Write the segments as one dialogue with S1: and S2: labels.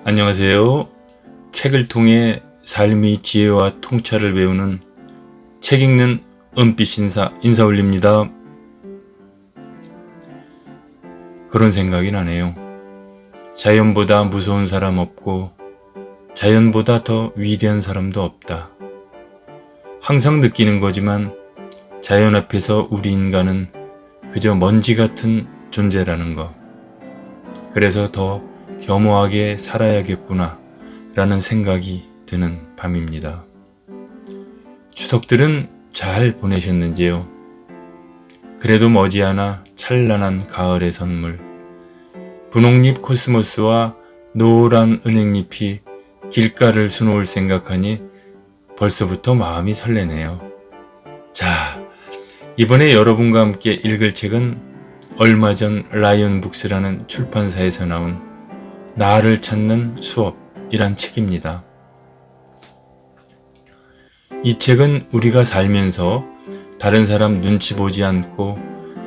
S1: 안녕하세요. 책을 통해 삶의 지혜와 통찰을 배우는 책 읽는 은빛 인사 올립니다. 그런 생각이 나네요. 자연보다 무서운 사람 없고 자연보다 더 위대한 사람도 없다. 항상 느끼는 거지만 자연 앞에서 우리 인간은 그저 먼지 같은 존재라는 거. 그래서 더 겸허하게 살아야겠구나 라는 생각이 드는 밤입니다. 추석들은 잘 보내셨는지요? 그래도 머지않아 찬란한 가을의 선물, 분홍잎 코스모스와 노란 은행잎이 길가를 수놓을 생각하니 벌써부터 마음이 설레네요. 자, 이번에 여러분과 함께 읽을 책은 얼마 전 라이언북스라는 출판사에서 나온 나를 찾는 수업이란 책입니다. 이 책은 우리가 살면서 다른 사람 눈치 보지 않고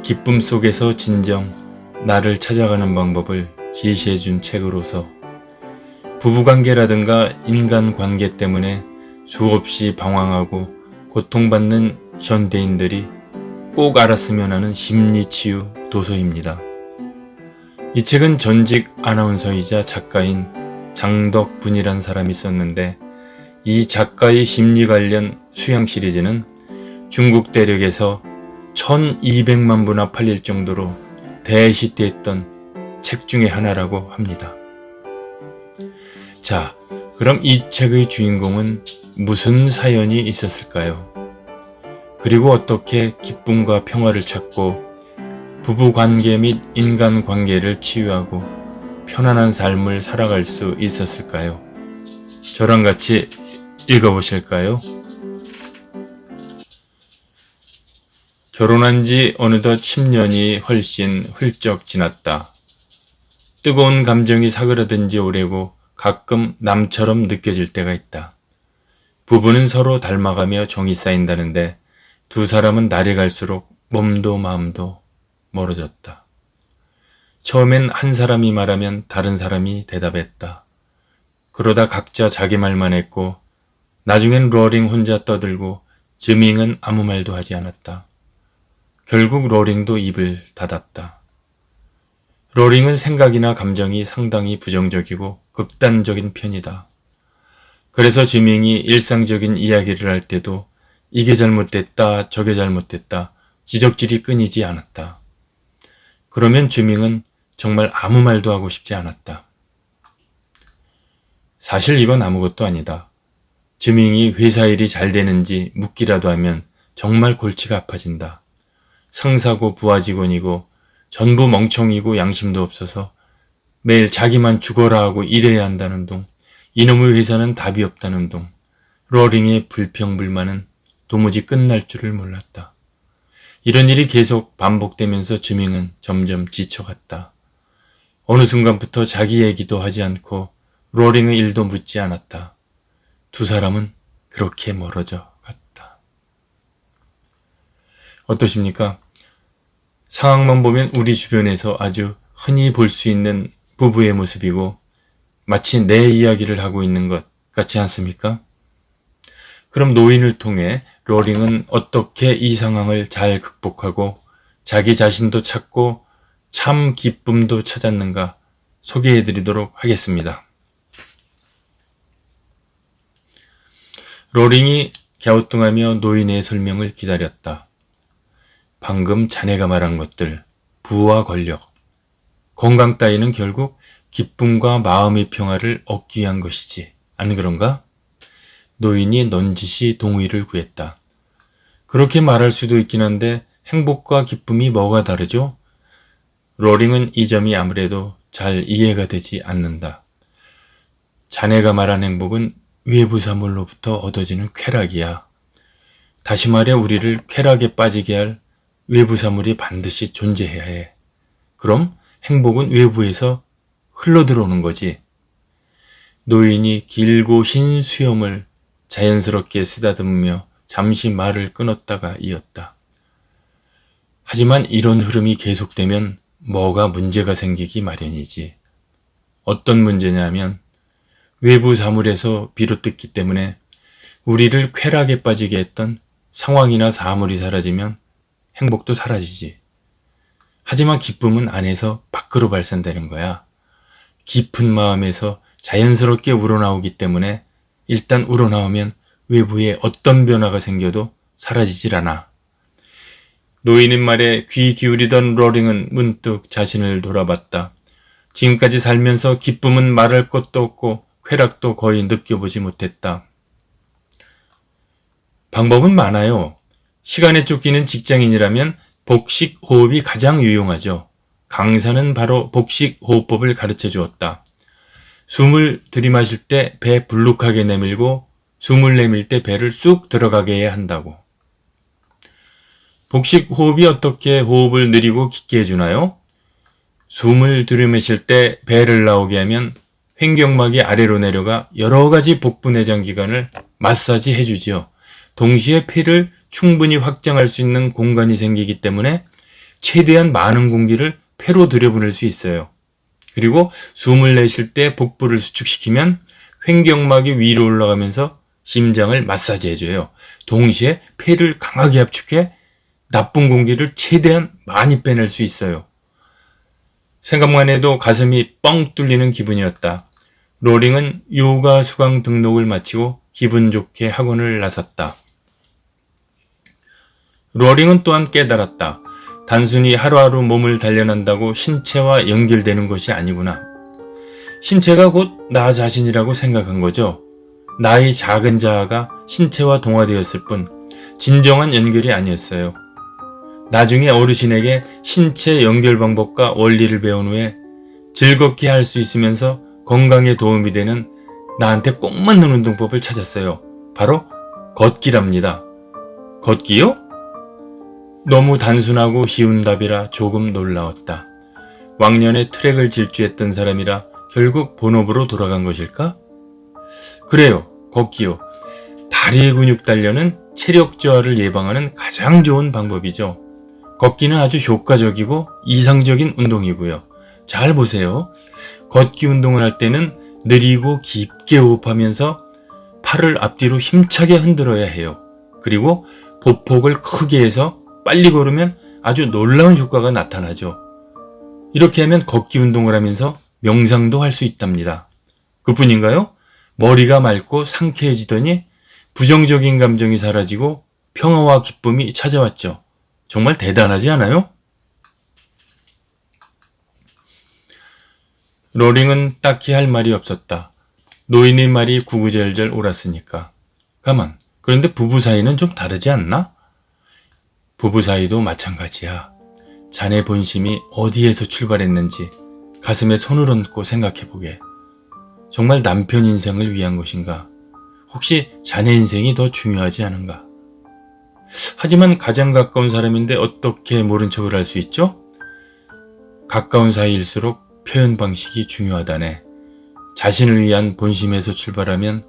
S1: 기쁨 속에서 진정 나를 찾아가는 방법을 제시해 준 책으로서 부부관계라든가 인간관계 때문에 수없이 방황하고 고통받는 현대인들이 꼭 알았으면 하는 심리치유 도서입니다. 이 책은 전직 아나운서이자 작가인 장덕분이란 사람이 썼는데 이 작가의 심리 관련 수양 시리즈는 중국 대륙에서 1200만 부나 팔릴 정도로 대히트했던 책 중에 하나라고 합니다. 자, 그럼 이 책의 주인공은 무슨 사연이 있었을까요? 그리고 어떻게 기쁨과 평화를 찾고 부부관계 및 인간관계를 치유하고 편안한 삶을 살아갈 수 있었을까요? 저랑 같이 읽어보실까요? 결혼한 지 어느덧 10년이 훨씬 훌쩍 지났다. 뜨거운 감정이 사그라든 지 오래고 가끔 남처럼 느껴질 때가 있다. 부부는 서로 닮아가며 정이 쌓인다는데 두 사람은 날이 갈수록 몸도 마음도 멀어졌다. 처음엔 한 사람이 말하면 다른 사람이 대답했다. 그러다 각자 자기 말만 했고 나중엔 로링 혼자 떠들고 즈밍은 아무 말도 하지 않았다. 결국 로링도 입을 닫았다. 로링은 생각이나 감정이 상당히 부정적이고 극단적인 편이다. 그래서 즈밍이 일상적인 이야기를 할 때도 이게 잘못됐다, 저게 잘못됐다, 지적질이 끊이지 않았다. 그러면 즈밍은 정말 아무 말도 하고 싶지 않았다. 사실 이건 아무것도 아니다. 즈밍이 회사 일이 잘 되는지 묻기라도 하면 정말 골치가 아파진다. 상사고 부하 직원이고 전부 멍청이고 양심도 없어서 매일 자기만 죽어라 하고 일해야 한다는 둥, 이놈의 회사는 답이 없다는 둥, 로링의 불평불만은 도무지 끝날 줄을 몰랐다. 이런 일이 계속 반복되면서 즈밍은 점점 지쳐갔다. 어느 순간부터 자기 얘기도 하지 않고 로링의 일도 묻지 않았다. 두 사람은 그렇게 멀어져 갔다. 어떠십니까? 상황만 보면 우리 주변에서 아주 흔히 볼 수 있는 부부의 모습이고 마치 내 이야기를 하고 있는 것 같지 않습니까? 그럼 노인을 통해 로링은 어떻게 이 상황을 잘 극복하고 자기 자신도 찾고 참 기쁨도 찾았는가 소개해드리도록 하겠습니다. 로링이 갸우뚱하며 노인의 설명을 기다렸다. 방금 자네가 말한 것들, 부와 권력, 건강 따위는 결국 기쁨과 마음의 평화를 얻기 위한 것이지, 안 그런가? 노인이 넌지시 동의를 구했다. 그렇게 말할 수도 있긴 한데 행복과 기쁨이 뭐가 다르죠? 로링은 이 점이 아무래도 잘 이해가 되지 않는다. 자네가 말한 행복은 외부 사물로부터 얻어지는 쾌락이야. 다시 말해 우리를 쾌락에 빠지게 할 외부 사물이 반드시 존재해야 해. 그럼 행복은 외부에서 흘러들어오는 거지. 노인이 길고 흰 수염을 자연스럽게 쓰다듬으며 잠시 말을 끊었다가 이었다. 하지만 이런 흐름이 계속되면 뭐가 문제가 생기기 마련이지. 어떤 문제냐면 외부 사물에서 비롯됐기 때문에 우리를 쾌락에 빠지게 했던 상황이나 사물이 사라지면 행복도 사라지지. 하지만 기쁨은 안에서 밖으로 발산되는 거야. 깊은 마음에서 자연스럽게 우러나오기 때문에 일단 우러나오면 외부에 어떤 변화가 생겨도 사라지질 않아. 노인의 말에 귀 기울이던 로링은 문득 자신을 돌아봤다. 지금까지 살면서 기쁨은 말할 것도 없고 쾌락도 거의 느껴보지 못했다. 방법은 많아요. 시간에 쫓기는 직장인이라면 복식 호흡이 가장 유용하죠. 강사는 바로 복식 호흡법을 가르쳐 주었다. 숨을 들이마실 때 배 불룩하게 내밀고 숨을 내밀 때 배를 쑥 들어가게 해야 한다고. 복식 호흡이 어떻게 호흡을 느리고 깊게 해주나요? 숨을 들이마실 때 배를 나오게 하면 횡격막이 아래로 내려가 여러 가지 복부내장 기관을 마사지 해주지요. 동시에 폐를 충분히 확장할 수 있는 공간이 생기기 때문에 최대한 많은 공기를 폐로 들여보낼 수 있어요. 그리고 숨을 내쉴 때 복부를 수축시키면 횡격막이 위로 올라가면서 심장을 마사지 해줘요. 동시에 폐를 강하게 압축해 나쁜 공기를 최대한 많이 빼낼 수 있어요. 생각만 해도 가슴이 뻥 뚫리는 기분이었다. 로링은 요가 수강 등록을 마치고 기분 좋게 학원을 나섰다. 로링은 또한 깨달았다. 단순히 하루하루 몸을 단련한다고 신체와 연결되는 것이 아니구나. 신체가 곧 나 자신이라고 생각한 거죠. 나의 작은 자아가 신체와 동화되었을 뿐 진정한 연결이 아니었어요. 나중에 어르신에게 신체 연결 방법과 원리를 배운 후에 즐겁게 할 수 있으면서 건강에 도움이 되는 나한테 꼭 맞는 운동법을 찾았어요. 바로 걷기랍니다. 걷기요? 너무 단순하고 쉬운 답이라 조금 놀라웠다. 왕년에 트랙을 질주했던 사람이라 결국 본업으로 돌아간 것일까? 그래요, 걷기요. 다리 근육 단련은 체력 저하를 예방하는 가장 좋은 방법이죠. 걷기는 아주 효과적이고 이상적인 운동이고요. 잘 보세요. 걷기 운동을 할 때는 느리고 깊게 호흡하면서 팔을 앞뒤로 힘차게 흔들어야 해요. 그리고 보폭을 크게 해서 빨리 걸으면 아주 놀라운 효과가 나타나죠. 이렇게 하면 걷기 운동을 하면서 명상도 할 수 있답니다. 그뿐인가요? 머리가 맑고 상쾌해지더니 부정적인 감정이 사라지고 평화와 기쁨이 찾아왔죠. 정말 대단하지 않아요? 로링은 딱히 할 말이 없었다. 노인의 말이 구구절절 옳았으니까. 가만, 그런데 부부 사이는 좀 다르지 않나? 부부 사이도 마찬가지야. 자네 본심이 어디에서 출발했는지 가슴에 손을 얹고 생각해보게. 정말 남편 인생을 위한 것인가? 혹시 자네 인생이 더 중요하지 않은가? 하지만 가장 가까운 사람인데 어떻게 모른 척을 할 수 있죠? 가까운 사이일수록 표현 방식이 중요하다네. 자신을 위한 본심에서 출발하면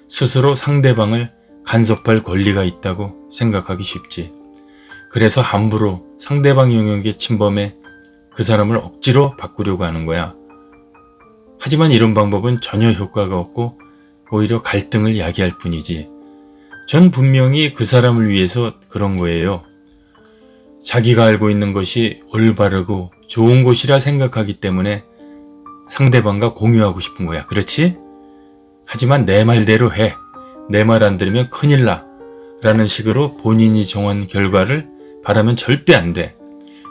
S1: 스스로 상대방을 간섭할 권리가 있다고 생각하기 쉽지. 그래서 함부로 상대방 영역에 침범해 그 사람을 억지로 바꾸려고 하는 거야. 하지만 이런 방법은 전혀 효과가 없고 오히려 갈등을 야기할 뿐이지. 전 분명히 그 사람을 위해서 그런 거예요. 자기가 알고 있는 것이 올바르고 좋은 것이라 생각하기 때문에 상대방과 공유하고 싶은 거야. 그렇지? 하지만 내 말대로 해. 내 말 안 들으면 큰일 나. 라는 식으로 본인이 정한 결과를 바라면 절대 안 돼.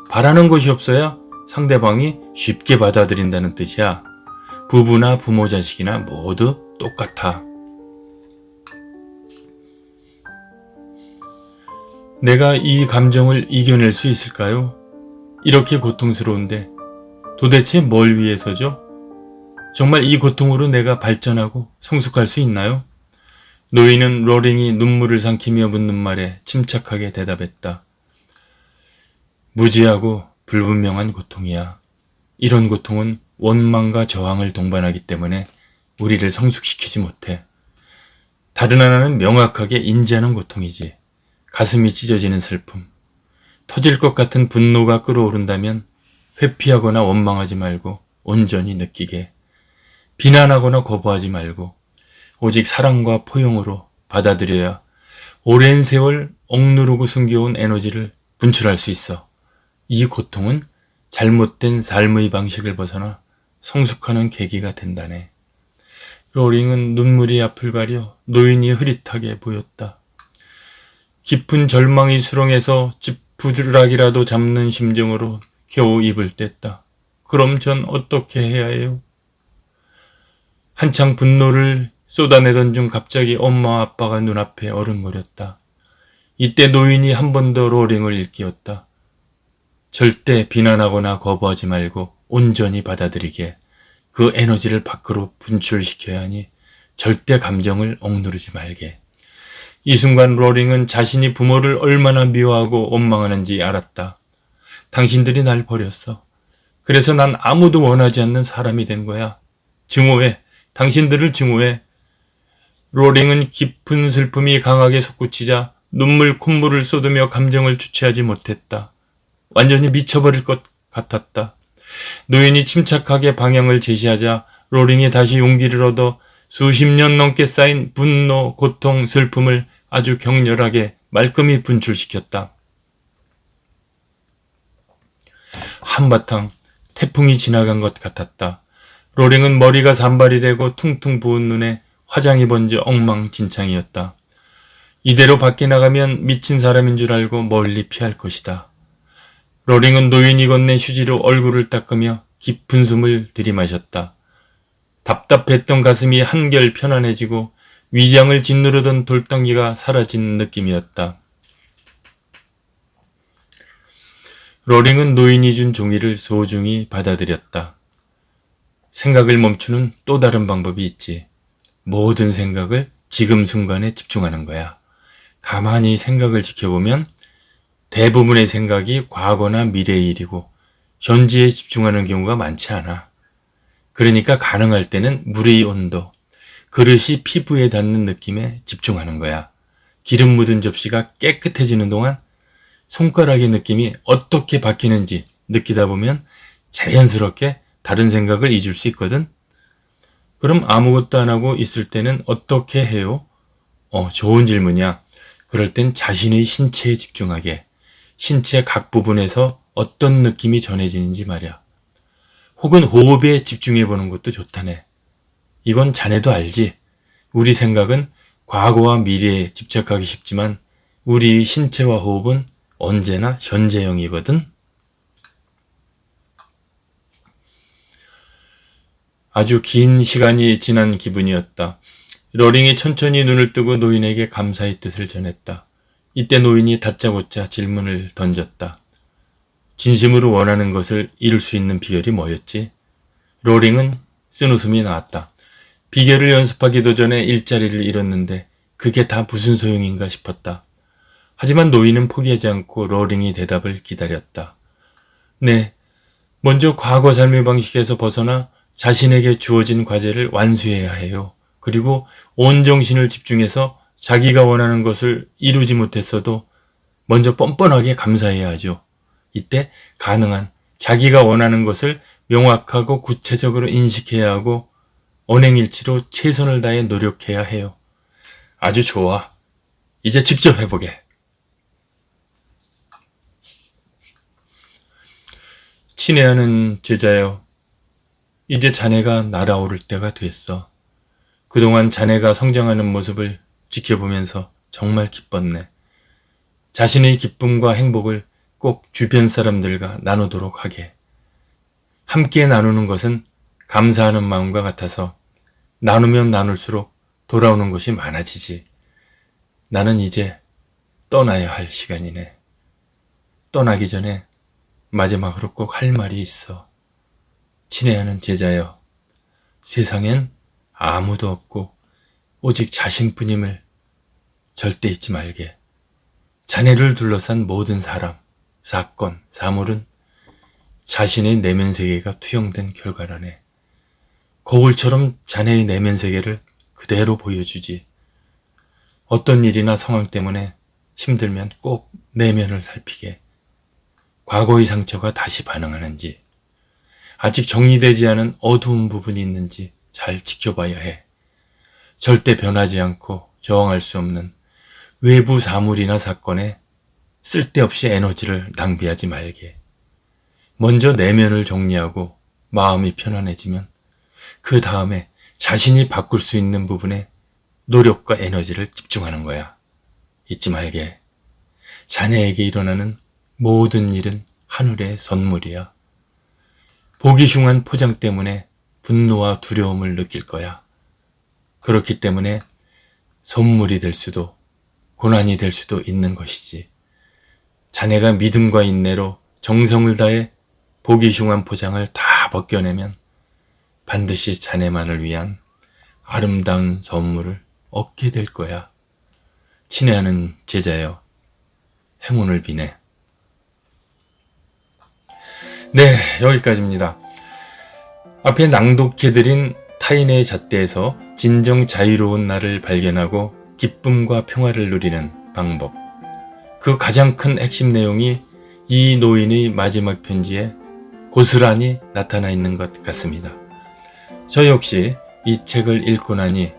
S1: 바라는 것이 없어야 상대방이 쉽게 받아들인다는 뜻이야. 부부나 부모 자식이나 모두 똑같아. 내가 이 감정을 이겨낼 수 있을까요? 이렇게 고통스러운데 도대체 뭘 위해서죠? 정말 이 고통으로 내가 발전하고 성숙할 수 있나요? 노인은 로링이 눈물을 삼키며 묻는 말에 침착하게 대답했다. 무지하고 불분명한 고통이야. 이런 고통은 원망과 저항을 동반하기 때문에 우리를 성숙시키지 못해. 다른 하나는 명확하게 인지하는 고통이지. 가슴이 찢어지는 슬픔. 터질 것 같은 분노가 끌어오른다면 회피하거나 원망하지 말고 온전히 느끼게. 비난하거나 거부하지 말고 오직 사랑과 포용으로 받아들여야 오랜 세월 억누르고 숨겨온 에너지를 분출할 수 있어. 이 고통은 잘못된 삶의 방식을 벗어나 성숙하는 계기가 된다네. 로링은 눈물이 앞을 가려 노인이 흐릿하게 보였다. 깊은 절망이 수렁에서 지푸드락이라도 잡는 심정으로 겨우 입을 뗐다. 그럼 전 어떻게 해야 해요? 한창 분노를 쏟아내던 중 갑자기 엄마 아빠가 눈앞에 어른거렸다. 이때 노인이 한 번 더 로링을 일깨웠다. 절대 비난하거나 거부하지 말고 온전히 받아들이게. 그 에너지를 밖으로 분출시켜야 하니 절대 감정을 억누르지 말게. 이 순간 로링은 자신이 부모를 얼마나 미워하고 원망하는지 알았다. 당신들이 날 버렸어. 그래서 난 아무도 원하지 않는 사람이 된 거야. 증오해. 당신들을 증오해. 로링은 깊은 슬픔이 강하게 솟구치자 눈물 콧물을 쏟으며 감정을 주체하지 못했다. 완전히 미쳐버릴 것 같았다. 노인이 침착하게 방향을 제시하자 로링이 다시 용기를 얻어 수십 년 넘게 쌓인 분노, 고통, 슬픔을 아주 격렬하게 말끔히 분출시켰다. 한바탕 태풍이 지나간 것 같았다. 로링은 머리가 산발이 되고 퉁퉁 부은 눈에 화장이 번져 엉망진창이었다. 이대로 밖에 나가면 미친 사람인 줄 알고 멀리 피할 것이다. 로링은 노인이 건넨 휴지로 얼굴을 닦으며 깊은 숨을 들이마셨다. 답답했던 가슴이 한결 편안해지고 위장을 짓누르던 돌덩이가 사라진 느낌이었다. 로링은 노인이 준 종이를 소중히 받아들였다. 생각을 멈추는 또 다른 방법이 있지. 모든 생각을 지금 순간에 집중하는 거야. 가만히 생각을 지켜보면 대부분의 생각이 과거나 미래의 일이고 현재에 집중하는 경우가 많지 않아. 그러니까 가능할 때는 물의 온도, 그릇이 피부에 닿는 느낌에 집중하는 거야. 기름 묻은 접시가 깨끗해지는 동안 손가락의 느낌이 어떻게 바뀌는지 느끼다 보면 자연스럽게 다른 생각을 잊을 수 있거든. 그럼 아무것도 안 하고 있을 때는 어떻게 해요? 좋은 질문이야. 그럴 땐 자신의 신체에 집중하게. 신체 각 부분에서 어떤 느낌이 전해지는지 말이야. 혹은 호흡에 집중해보는 것도 좋다네. 이건 자네도 알지? 우리 생각은 과거와 미래에 집착하기 쉽지만 우리 신체와 호흡은 언제나 현재형이거든? 아주 긴 시간이 지난 기분이었다. 로링이 천천히 눈을 뜨고 노인에게 감사의 뜻을 전했다. 이때 노인이 다짜고짜 질문을 던졌다. 진심으로 원하는 것을 이룰 수 있는 비결이 뭐였지? 로링은 쓴웃음이 나왔다. 비결을 연습하기도 전에 일자리를 잃었는데 그게 다 무슨 소용인가 싶었다. 하지만 노인은 포기하지 않고 로링이 대답을 기다렸다. 네, 먼저 과거 삶의 방식에서 벗어나 자신에게 주어진 과제를 완수해야 해요. 그리고 온 정신을 집중해서 자기가 원하는 것을 이루지 못했어도 먼저 뻔뻔하게 감사해야 하죠. 이때 가능한 자기가 원하는 것을 명확하고 구체적으로 인식해야 하고 언행일치로 최선을 다해 노력해야 해요. 아주 좋아. 이제 직접 해보게. 친애하는 제자여, 이제 자네가 날아오를 때가 됐어. 그동안 자네가 성장하는 모습을 지켜보면서 정말 기뻤네. 자신의 기쁨과 행복을 꼭 주변 사람들과 나누도록 하게. 함께 나누는 것은 감사하는 마음과 같아서 나누면 나눌수록 돌아오는 것이 많아지지. 나는 이제 떠나야 할 시간이네. 떠나기 전에 마지막으로 꼭 할 말이 있어. 친애하는 제자여, 세상엔 아무도 없고 오직 자신뿐임을 절대 잊지 말게. 자네를 둘러싼 모든 사람, 사건, 사물은 자신의 내면 세계가 투영된 결과라네. 거울처럼 자네의 내면 세계를 그대로 보여주지. 어떤 일이나 상황 때문에 힘들면 꼭 내면을 살피게. 과거의 상처가 다시 반응하는지, 아직 정리되지 않은 어두운 부분이 있는지 잘 지켜봐야 해. 절대 변하지 않고 저항할 수 없는 외부 사물이나 사건에 쓸데없이 에너지를 낭비하지 말게. 먼저 내면을 정리하고 마음이 편안해지면 그 다음에 자신이 바꿀 수 있는 부분에 노력과 에너지를 집중하는 거야. 잊지 말게. 자네에게 일어나는 모든 일은 하늘의 선물이야. 보기 흉한 포장 때문에 분노와 두려움을 느낄 거야. 그렇기 때문에 선물이 될 수도 고난이 될 수도 있는 것이지. 자네가 믿음과 인내로 정성을 다해 보기 흉한 포장을 다 벗겨내면 반드시 자네만을 위한 아름다운 선물을 얻게 될 거야. 친애하는 제자여, 행운을 비네. 네, 여기까지입니다. 앞에 낭독해드린 타인의 잣대에서 진정 자유로운 나를 발견하고 기쁨과 평화를 누리는 방법. 그 가장 큰 핵심 내용이 이 노인의 마지막 편지에 고스란히 나타나 있는 것 같습니다. 저 역시 이 책을 읽고 나니,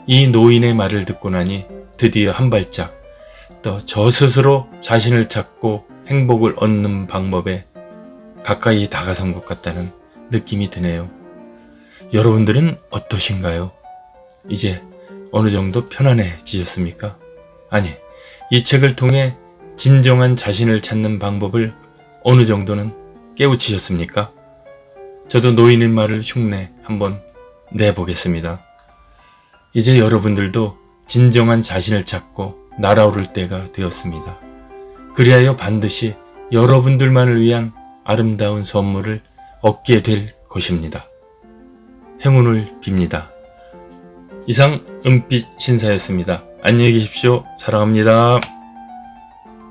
S1: 이 노인의 말을 듣고 나니 드디어 한 발짝 또 저 스스로 자신을 찾고 행복을 얻는 방법에 가까이 다가선 것 같다는 느낌이 드네요. 여러분들은 어떠신가요? 이제 어느 정도 편안해지셨습니까? 이 책을 통해 진정한 자신을 찾는 방법을 어느 정도는 깨우치셨습니까? 저도 노인의 말을 흉내 한번 내보겠습니다. 이제 여러분들도 진정한 자신을 찾고 날아오를 때가 되었습니다. 그리하여 반드시 여러분들만을 위한 아름다운 선물을 얻게 될 것입니다. 행운을 빕니다. 이상 은빛 신사였습니다. 안녕히 계십시오. 사랑합니다.